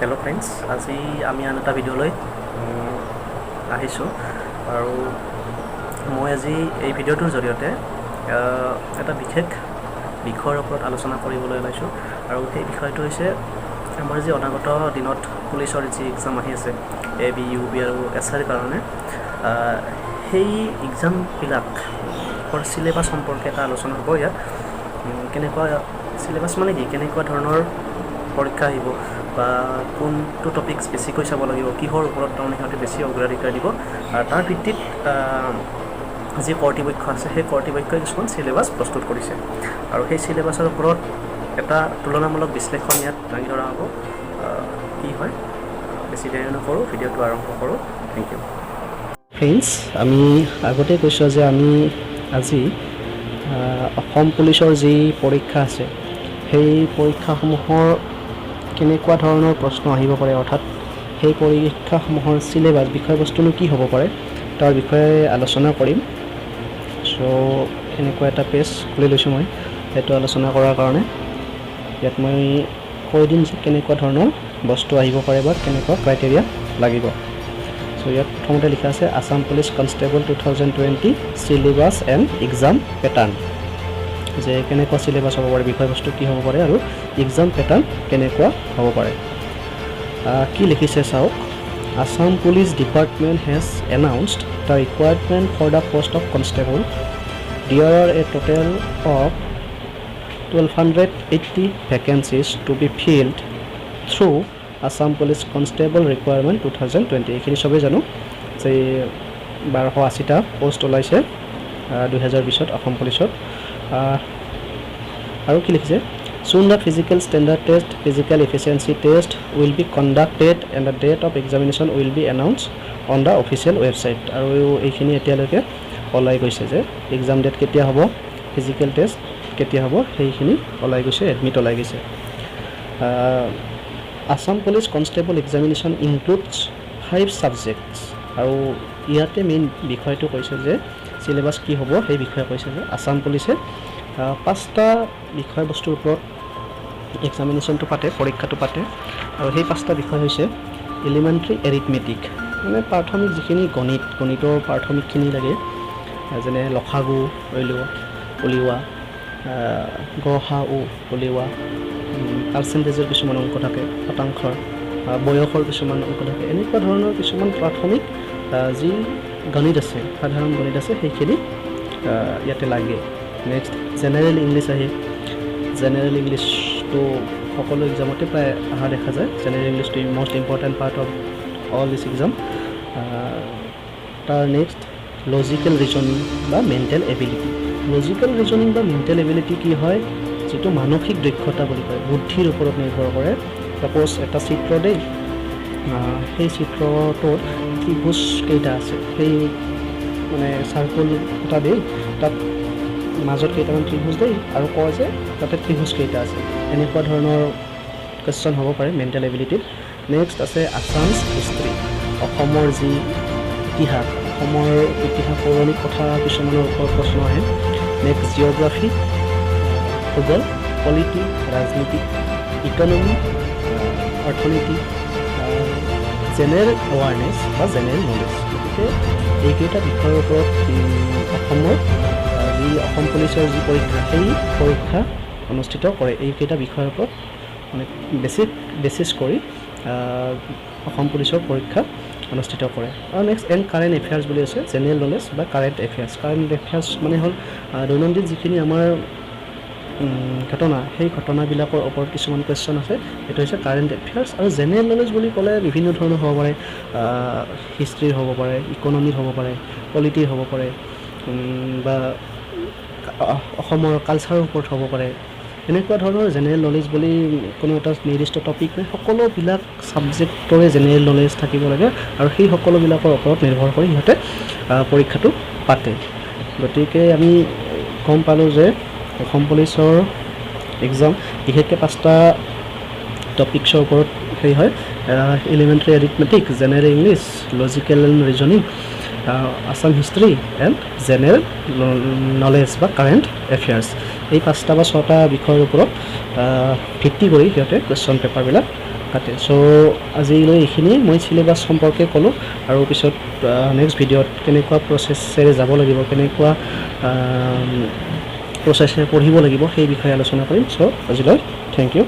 hello friends আজি আমি আন এটা ভিডিঅ'লৈ আহিছোঁ আৰু মই আজি এই ভিডিঅ'টোৰ জৰিয়তে এটা বিশেষ বিষয়ৰ ওপৰত আলোচনা কৰিবলৈ ওলাইছোঁ আৰু সেই বিষয়টো হৈছে আমাৰ যি অনাগত দিনত পুলিচৰ যি এক্সাম আহি আছে এ বি ইউ বি আৰু এছ আইৰ কাৰণে সেই এক্সামবিলাকৰ চিলেবাছ সম্পৰ্কে এটা আলোচনা হ'ব ইয়াত কেনেকুৱা চিলেবাছ মানে কি কেনেকুৱা ধৰণৰ পৰীক্ষা আহিব বা কোনটো টপিকছ বেছিকৈ চাব লাগিব কিহৰ ওপৰত তাৰমানে সিহঁতে বেছি অগ্ৰাধিকাৰ দিব আৰু তাৰ ভিত্তিত যি কৰ্তৃপক্ষ আছে সেই কৰ্তৃপক্ষই কিছুমান চিলেবাছ প্ৰস্তুত কৰিছে আৰু সেই চিলেবাছৰ ওপৰত এটা তুলনামূলক বিশ্লেষণ ইয়াত দাঙি ধৰা হ'ব কি হয় বেছি দেৰি নকৰোঁ ভিডিঅ'টো আৰম্ভ কৰোঁ থেংক ইউ ফ্ৰেণ্ডছ আমি আগতে কৈছোঁ যে আমি আজি অসম পুলিচৰ যি পৰীক্ষা আছে সেই পৰীক্ষাসমূহৰ কেনেকুৱা ধৰণৰ প্ৰশ্ন আহিব পাৰে অৰ্থাৎ সেই পৰীক্ষাসমূহৰ চিলেবাছ বিষয়বস্তুনো কি হ'ব পাৰে তাৰ বিষয়ে আলোচনা কৰিম চ' এনেকুৱা এটা পেজ খুলি লৈছোঁ মই সেইটো আলোচনা কৰাৰ কাৰণে ইয়াত মই কৈ দিম যে কেনেকুৱা ধৰণৰ বস্তু আহিব পাৰে বা কেনেকুৱা ক্ৰাইটেৰিয়া লাগিব চ' ইয়াত প্ৰথমতে লিখা আছে Assam police constable 2020 syllabus and exam pattern যে কেনেকুৱা চিলেবাছ হ'ব পাৰে বিষয়বস্তু কি হ'ব পাৰে আৰু এক্সাম পেটাৰ্ণ কেনেকুৱা হ'ব পাৰে কি লিখিছে চাওক Assam police department has announced the recruitment for the post of constable there are a total of 1280 vacancies to be filled through Assam police constable recruitment 2020 এইখিনি চবেই জানো যে 1280টা পোষ্ট ওলাইছে 2020ত অসম পুলিচত আৰু কি লিখিছে soon the physical standard test physical efficiency test will be conducted and the date of examination will be announced on the official website আৰু এইখিনি এতিয়ালৈকে ওলাই গৈছে যে এক্সাম ডেট কেতিয়া হ'ব ফিজিক্যাল টেষ্ট কেতিয়া হ'ব সেইখিনি ওলাই গৈছে এডমিট ওলাই গৈছে Assam police constable examination includes 5 সাবজেক্টছ আৰু ইয়াতে মেইন বিষয়টো কৈছে যে চিলেবাছ কি হ'ব সেই বিষয়ে কৈছে যে আসাম পুলিচে 5টা বিষয়বস্তুৰ ওপৰত এক্সামিনেশ্যনটো পাতে পৰীক্ষাটো পাতে আৰু সেই 5টা বিষয় হৈছে এলিমেণ্টাৰী এৰিথমেটিক মানে প্ৰাথমিক যিখিনি গণিতৰ প্ৰাথমিকখিনি লাগে যেনে লসাগু উলিওৱা গহা উলিওৱা পাৰ্চেণ্টেজৰ কিছুমান অংক থাকে শতাংশৰ বয়সৰ কিছুমান অংক থাকে এনেকুৱা ধৰণৰ কিছুমান প্ৰাথমিক যি গণিত আছে সাধাৰণ গণিত আছে সেইখিনি ইয়াতে লাগে নেক্সট জেনেৰেল ইংলিছ আহে জেনেৰেল ইংলিছটো সকলো এক্সামতে প্ৰায় অহা দেখা যায় জেনেৰেল ইংলিছটো most important part of all this exam তাৰ নেক্সট লজিকেল ৰিজনিং বা মেণ্টেল এবিলিটি লজিকেল ৰিজনিং বা মেণ্টেল এবিলিটি কি হয় যিটো মানসিক দক্ষতা বুলি কয় বুদ্ধিৰ ওপৰত নিৰ্ভৰ কৰে ছাপ'জ এটা চিত্ৰ দেই সেই চিত্ৰটোত ত্ৰিভুজ কেইটা আছে সেই মানে চাৰ্কুল এটা দেই তাত মাজত কেইটামান ত্ৰিভুজ দেই আৰু কয় যে তাতে ত্ৰিভুজ কেইটা আছে এনেকুৱা ধৰণৰ কুৱেশ্যন হ'ব পাৰে মেণ্টেল এবিলিটিত নেক্সট আছে আছামছ হিষ্ট্ৰী অসমৰ যি ইতিহাস অসমৰ ইতিহাস পৌৰাণিক কথা কিছুমানৰ ওপৰত প্ৰশ্ন আহে নেক্সট জিঅ'গ্ৰাফী ভূগোল পলিটি ৰাজনীতি ইকনমি অৰ্থনীতি জেনেৰেল এৱাৰনেছ বা জেনেৰেল নলেজ গতিকে এইকেইটা বিষয়ৰ ওপৰত অসমৰ যি অসম পুলিচৰ যি পৰীক্ষা সেই পৰীক্ষা অনুষ্ঠিত কৰে এইকেইটা বিষয়ৰ ওপৰত মানে বেচিছ কৰি অসম পুলিচৰ পৰীক্ষা অনুষ্ঠিত কৰে আৰু নেক্সট এণ্ড কাৰেণ্ট এফেয়াৰ্ছ বুলি আছে জেনেৰেল নলেজ বা কাৰেণ্ট এফেয়াৰ্ছ মানে হ'ল দৈনন্দিন যিখিনি আমাৰ ঘটনা সেই ঘটনাবিলাকৰ ওপৰত কিছুমান কুৱেশ্যন আছে এইটো হৈছে কাৰেণ্ট এফেয়াৰ্ছ আৰু জেনেৰেল নলেজ বুলি ক'লে বিভিন্ন ধৰণৰ হ'ব পাৰে হিষ্ট্ৰীৰ হ'ব পাৰে ইকনমিৰ হ'ব পাৰে পলিটিৰ হ'ব পাৰে বা অসমৰ কালচাৰৰ ওপৰত হ'ব পাৰে এনেকুৱা ধৰণৰ জেনেৰেল নলেজ বুলি কোনো এটা নিৰ্দিষ্ট টপিক নাই সকলোবিলাক ছাবজেক্টৰে জেনেৰেল নলেজ থাকিব লাগে আৰু সেই সকলোবিলাকৰ ওপৰত নিৰ্ভৰ কৰি সিহঁতে পৰীক্ষাটো পাতে গতিকে আমি গম পালোঁ যে অসম পুলিচৰ এক্সাম বিশেষকৈ 5টা টপিকছৰ ওপৰত হেৰি হয় elementary arithmetic general English logical and reasoning Assam history and general knowledge বা কাৰেণ্ট এফেয়াৰ্ছ এই 5টা বা 6টা বিষয়ৰ ওপৰত ভিত্তি কৰি সিহঁতে কুৱেশ্যন পেপাৰবিলাক কাটে চ' আজিলৈ এইখিনিয়ে মই চিলেবাছ সম্পৰ্কে ক'লোঁ আৰু পিছত নেক্সট ভিডিঅ'ত কেনেকুৱা প্ৰচেছেৰে যাব লাগিব কেনেকুৱা প্ৰচেছেৰে পঢ়িব লাগিব সেই বিষয়ে আলোচনা কৰিম চ' আজিলৈ থেংক ইউ